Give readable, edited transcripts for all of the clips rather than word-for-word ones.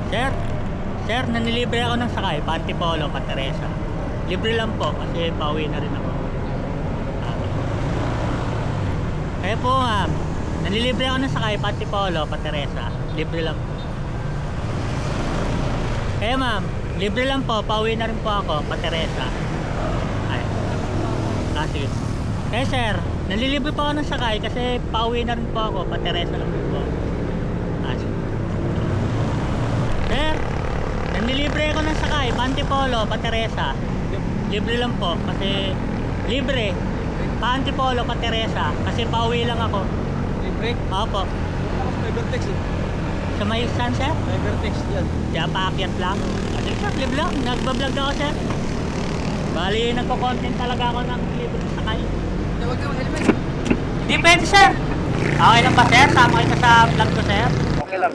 Sir, sir, nanilibre ako ng sakay, pa Antipolo, pa Teresa. Libre lang po kasi pauwi na rin ako. Ah. Kaya po ma'am, nanilibre ako ng sakay, pa Antipolo, pa Teresa. Libre lang po. Kaya ma'am, libre lang po, pauwi na rin po ako, pa Teresa. Ay. Sige. Kaya sir, nanlilibre po ako ng sakay kasi pauwi na rin po ako, pa Teresa lang po. Sige. Sir, nanlilibre ako ng sakay, pa Antipolo, pa Teresa. Libre lang po kasi libre. Pa Antipolo, pa Teresa kasi pauwi lang ako. Libre? Opo. Cybertex eh. Sa may saan sir? Cybertex yan. Diyan paakyat lang. Kasi sir, libre lang. Nagbablog ako sir. Bali, nagko-content talaga ako ng libre ng sakay. Tawag ka helmet. Hindi pwede sir. Okay lang ba sir? Sama kita sa vlog ko sir. Okay lang.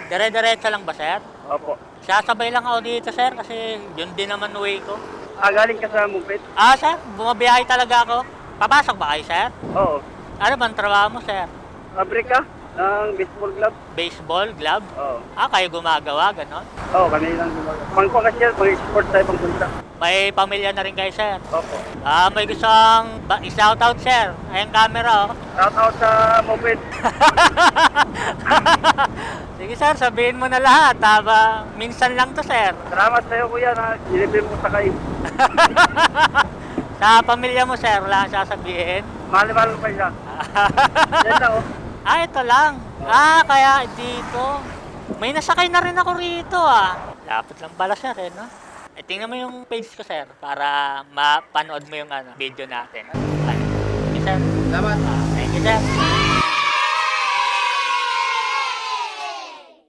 Dire-diretso lang ba sir? Opo. Sasabay lang ako dito sir kasi yun din naman way ko. Galing ka sa Mupit? Sir, bumabiyahe talaga ako. Papasok ba kayo sir? Oo. Ano bang trabaho mo sir? Pabrika ng baseball glove? Baseball, glove? Oo. Kayo gumagawa, ganon? Oo, kami lang gumagawa. Pangko kasi yan, pang-sport tayo pang punta. May pamilya na rin kayo sir. Opo. May gustong i-shoutout sir. Ayun camera oh. Shout out sa Mupit. Sige sir, sabihin mo na lahat. Minsan lang to sir. Salamat sa'yo kuya na nilibre mo sakay. Sa pamilya mo sir, wala kang sasabihin. Mahal-mahal ko siya. Yan lang oh. Ito lang. Kaya dito. May nasakay na rin ako rito Lapit lang pala sir no? Tingnan mo yung page ko sir para mapanood mo yung video natin. Sige sir. Salamat. Thank you sir.